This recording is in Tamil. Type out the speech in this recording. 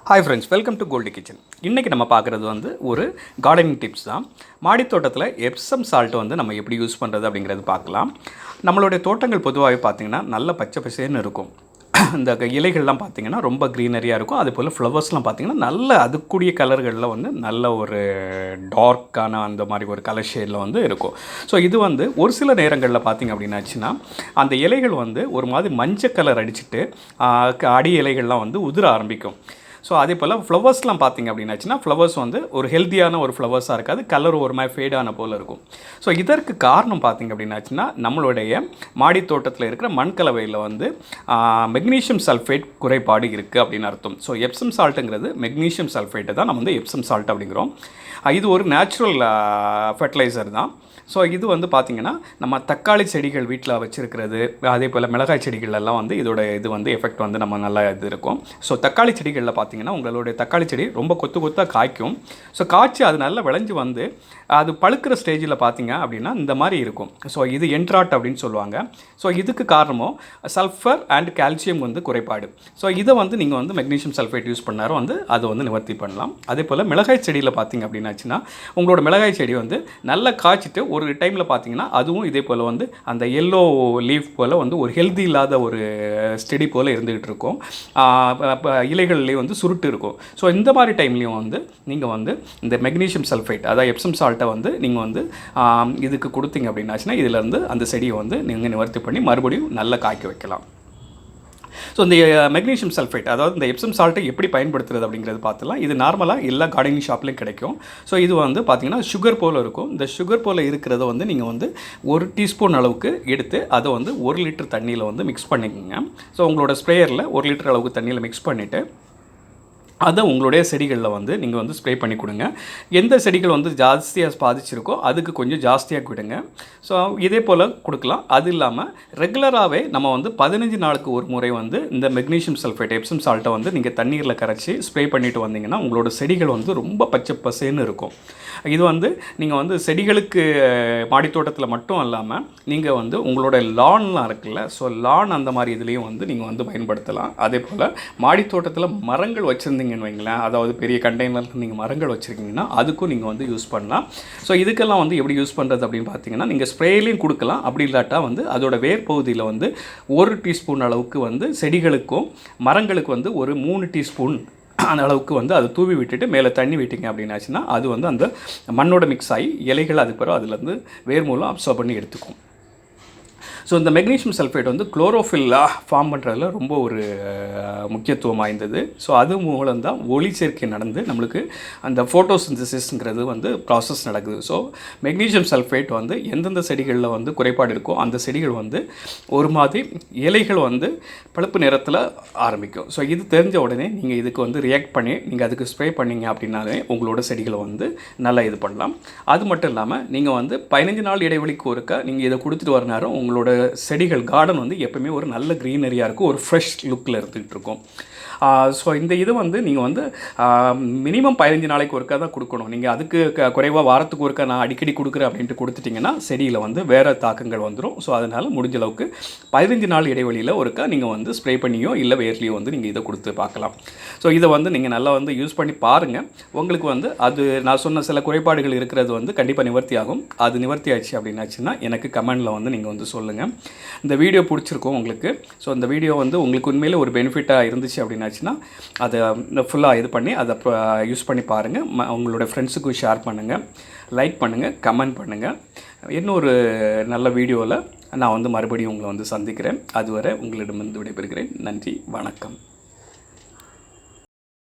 Hi friends, welcome to Goldy kitchen. இன்றைக்கி நம்ம பார்க்குறது வந்து ஒரு கார்டனிங் டிப்ஸ் தான். மாடித்தோட்டத்தில் எப்சம் சால்ட் வந்து நம்ம எப்படி யூஸ் பண்ணுறது அப்படிங்கிறது பார்க்கலாம். நம்மளுடைய தோட்டங்கள் பொதுவாகவே பார்த்திங்கன்னா நல்ல பச்சை பசேன்னு இருக்கும். இந்த இலைகள்லாம் பார்த்திங்கன்னா ரொம்ப க்ரீனரியாக இருக்கும். அதுபோல் ஃப்ளவர்ஸ்லாம் பார்த்திங்கன்னா நல்ல அதுக்கூடிய கலர்களில் வந்து நல்ல ஒரு டார்க்கான அந்த மாதிரி ஒரு கலர் ஷேடில் வந்து இருக்கும். ஸோ இது வந்து ஒரு சில நேரங்களில் பார்த்திங்க அப்படின்னாச்சுன்னா அந்த இலைகள் வந்து ஒரு மாதிரி மஞ்சள் கலர் அடிச்சுட்டு அடி இலைகள்லாம் வந்து உதிர ஆரம்பிக்கும். ஸோ அதே போல் ஃப்ளவர்ஸ்லாம் பார்த்திங்க அப்படின்னாச்சுன்னா ஃப்ளவர்ஸ் வந்து ஒரு ஹெல்த்தியான ஒரு ஃப்ளவர்ஸாக இருக்காது, கலர் ஒரு மாதிரி ஃபேடான போல் இருக்கும். ஸோ இதற்கு காரணம் பார்த்திங்க அப்படின்னாச்சுன்னா நம்மளுடைய மாடி தோட்டத்தில் இருக்கிற மண் கலவையில் வந்து மெக்னீஷியம் சல்ஃபேட் குறைபாடு இருக்குது அப்படின்னு அர்த்தம். ஸோ எப்சம் சால்ட்டுங்கிறது மெக்னீஷியம் சல்ஃபேட்டை தான் நம்ம வந்து எப்சம் சால்ட் அப்படிங்கிறோம். இது ஒரு நேச்சுரல் ஃபெர்டிலைசர் தான். ஸோ இது வந்து பார்த்திங்கன்னா நம்ம தக்காளி செடிகள் வீட்டில் வச்சுருக்கிறது, அதே போல் மிளகாய் செடிகளெல்லாம் வந்து இது வந்து எஃபெக்ட் வந்து நம்ம நல்லா இது இருக்கும். ஸோ தக்காளி செடிகளில் பார்த்திங்கன்னா உங்களுடைய தக்காளி செடி ரொம்ப கொத்தாக காய்க்கும். ஸோ காய்ச்சி அது நல்லா விளைஞ்சி வந்து அது பழுக்கிற ஸ்டேஜில் பார்த்திங்க அப்படின்னா இந்த மாதிரி இருக்கும். ஸோ இது என்ட்ராட் அப்படின்னு சொல்லுவாங்க. ஸோ இதுக்கு காரணமும் சல்ஃபர் அண்ட் கால்சியம் வந்து குறைபாடு. ஸோ இதை வந்து நீங்கள் வந்து மெக்னீஷியம் சல்ஃபேட் யூஸ் பண்ணாலும் வந்து அதை வந்து நிவர்த்தி பண்ணலாம். அதே போல் மிளகாய் செடியில் பார்த்திங்க அப்படின்னாச்சுன்னா உங்களோட மிளகாய் செடி வந்து நல்லா காய்ச்சிட்டு ஒரு டைமில் பார்த்தீங்கன்னா அதுவும் இதே போல் வந்து அந்த எல்லோ லீஃப் போல் வந்து ஒரு ஹெல்தி இல்லாத ஒரு ஸ்டெடி போல் இருந்துகிட்டு இருக்கும். இலைகள்லேயே வந்து சுருட்டு இருக்கும். ஸோ இந்த மாதிரி டைம்லேயும் வந்து நீங்கள் வந்து இந்த மெக்னீஷியம் சல்ஃபேட் அதாவது எப்சம் சால்ட்டை வந்து நீங்கள் வந்து இதுக்கு கொடுத்தீங்க அப்படின்னாச்சுன்னா இதிலேருந்து அந்த செடியை வந்து நீங்கள் நிவர்த்தி பண்ணி மறுபடியும் நல்லா காய்க்க வைக்கலாம். ஸோ இந்த மெக்னீஷியம் சல்ஃபேட் அதாவது இந்த எப்சம் சால்ட்டை எப்படி பயன்படுத்துறது அப்படிங்கிறது பார்த்துலாம். இது நார்மலாக எல்லா கார்டனிங் ஷாப்லேயும் கிடைக்கும். ஸோ இது வந்து பார்த்திங்கன்னா சுகர் போல் இருக்கும். இந்த சுகர் போல் இருக்கிறத வந்து நீங்கள் வந்து 1 டீஸ்பூன் அளவுக்கு எடுத்து அதை வந்து 1 லிட்டர் தண்ணியில் வந்து மிக்ஸ் பண்ணிக்கோங்க. ஸோ உங்களோட ஸ்ப்ரேயரில் 1 லிட்டர் அளவுக்கு தண்ணியில் மிக்ஸ் பண்ணிவிட்டு அதை உங்களுடைய செடிகளில் வந்து நீங்கள் வந்து ஸ்ப்ரே பண்ணி கொடுங்க. எந்த செடிகள் வந்து ஜாஸ்தியாக பாதிச்சிருக்கோ அதுக்கு கொஞ்சம் ஜாஸ்தியாக விடுங்க. ஸோ இதே போல் கொடுக்கலாம். அது இல்லாமல் ரெகுலராகவே நம்ம வந்து 15 நாளுக்கு ஒரு முறை வந்து இந்த மெக்னீஷியம் சல்ஃபேட் எப்சம் சால்ட்டை வந்து நீங்கள் தண்ணீரில் கரைச்சி ஸ்ப்ரே பண்ணிவிட்டு வந்தீங்கன்னா உங்களோட செடிகள் வந்து ரொம்ப பச்சை பசேன்னு இருக்கும். இது வந்து நீங்கள் வந்து செடிகளுக்கு மாடித்தோட்டத்தில் மட்டும் இல்லாமல் நீங்கள் வந்து உங்களோட லான்லாம் இருக்குல்ல, ஸோ லான் அந்த மாதிரி இதுலேயும் வந்து நீங்கள் வந்து பயன்படுத்தலாம். அதே போல் மாடித்தோட்டத்தில் மரங்கள் வச்சுருந்தீங்கன்னு வைங்களேன், அதாவது பெரிய கண்டெய்னரில் நீங்கள் மரங்கள் வச்சுருக்கீங்கன்னா அதுக்கும் நீங்கள் வந்து யூஸ் பண்ணலாம். ஸோ இதுக்கெல்லாம் வந்து எப்படி யூஸ் பண்ணுறது அப்படின்னு பார்த்தீங்கன்னா நீங்கள் ஸ்ப்ரேலையும் கொடுக்கலாம். அப்படி இல்லாட்டா வந்து அதோட வேர் பகுதியில் வந்து 1 டீஸ்பூன் அளவுக்கு வந்து செடிகளுக்கும் மரங்களுக்கு வந்து ஒரு 3 டீஸ்பூன் அந்த அளவுக்கு வந்து அதை தூவி விட்டுட்டு மேலே தண்ணி விட்டிங்க அப்படின்னாச்சுன்னா அது வந்து அந்த மண்ணோட மிக்ஸ் ஆகி இலைகள் அதுக்கு பிறகு அதுலேருந்து வேர் மூலம் அப்சர்வ் பண்ணி எடுத்துக்கும். ஸோ இந்த மெக்னீஷியம் சல்ஃபேட் வந்து குளோரோஃபில்லாக ஃபார்ம் பண்ணுறதுல ரொம்ப ஒரு முக்கியத்துவம் வாய்ந்தது. ஸோ அது மூலம் தான் ஒளி சேர்க்கை நடந்து நம்மளுக்கு அந்த ஃபோட்டோசிந்தசிஸ்ங்கிறது வந்து ப்ராசஸ் நடக்குது. ஸோ மெக்னீஷியம் சல்ஃபேட் வந்து எந்தெந்த செடிகளில் வந்து குறைபாடு இருக்கோ அந்த செடிகள் வந்து ஒரு மாதிரி இலைகள் வந்து பழுப்பு நிறத்தில் ஆரம்பிக்கும். ஸோ இது தெரிஞ்ச உடனே நீங்கள் இதுக்கு வந்து ரியாக்ட் பண்ணி நீங்கள் அதுக்கு ஸ்ப்ரே பண்ணிங்க அப்படின்னாலே உங்களோட செடிகளை வந்து நல்லா இது பண்ணலாம். அது மட்டும் இல்லாமல் நீங்கள் வந்து 15 நாள் இடைவெளிக்கு ஒருக்க நீங்கள் இதை கொடுத்துட்டு வர நேரம் உங்களோட செடிகள் கார்டன் வந்து எப்பவுமே ஒரு நல்ல க்ரீனரியாக இருக்கும், ஒரு ஃப்ரெஷ் லுக்கில் இருந்துகிட்டு இருக்கும். ஸோ இந்த இது வந்து நீங்கள் வந்து மினிமம் 15 நாளைக்கு ஒருக்கா தான் கொடுக்கணும். நீங்கள் அதுக்கு குறைவாக வாரத்துக்கு ஒருக்கா நான் அடிக்கடி கொடுக்குறேன் அப்படின்ட்டு கொடுத்துட்டிங்கன்னா செடியில் வந்து வேறு தாக்கங்கள் வந்துடும். ஸோ அதனால் முடிஞ்ச அளவுக்கு 15 நாள் இடைவெளியில் ஒருக்கா நீங்கள் வந்து ஸ்ப்ரே பண்ணியோ இல்லை வேர்லேயோ வந்து நீங்கள் இதை கொடுத்து பார்க்கலாம். ஸோ இதை வந்து நீங்கள் நல்லா வந்து யூஸ் பண்ணி பாருங்கள். உங்களுக்கு வந்து அது நான் சொன்ன சில குறைபாடுகள் இருக்கிறது வந்து கண்டிப்பாக நிவர்த்தி ஆகும். அது நிவர்த்தி ஆச்சு அப்படின்னாச்சுன்னா எனக்கு கமெண்டில் வந்து நீங்கள் வந்து சொல்லுங்கள். இந்த வீடியோ பிடிச்சிருக்கும் உங்களுக்கு. ஸோ இந்த வீடியோ வந்து உங்களுக்கு உண்மையிலே ஒரு பெனிஃபிட்டாக இருந்துச்சு அப்படின்னாச்சுன்னா அதை ஃபுல்லாக இது பண்ணி அதை யூஸ் பண்ணி பாருங்கள். உங்களோட ஃப்ரெண்ட்ஸுக்கும் ஷேர் பண்ணுங்கள், லைக் பண்ணுங்கள், கமெண்ட் பண்ணுங்கள். இன்னொரு நல்ல வீடியோவில் நான் வந்து மறுபடியும் உங்களை வந்து சந்திக்கிறேன். அதுவரை உங்களிடமிருந்து விடைபெறுகிறேன். நன்றி, வணக்கம்.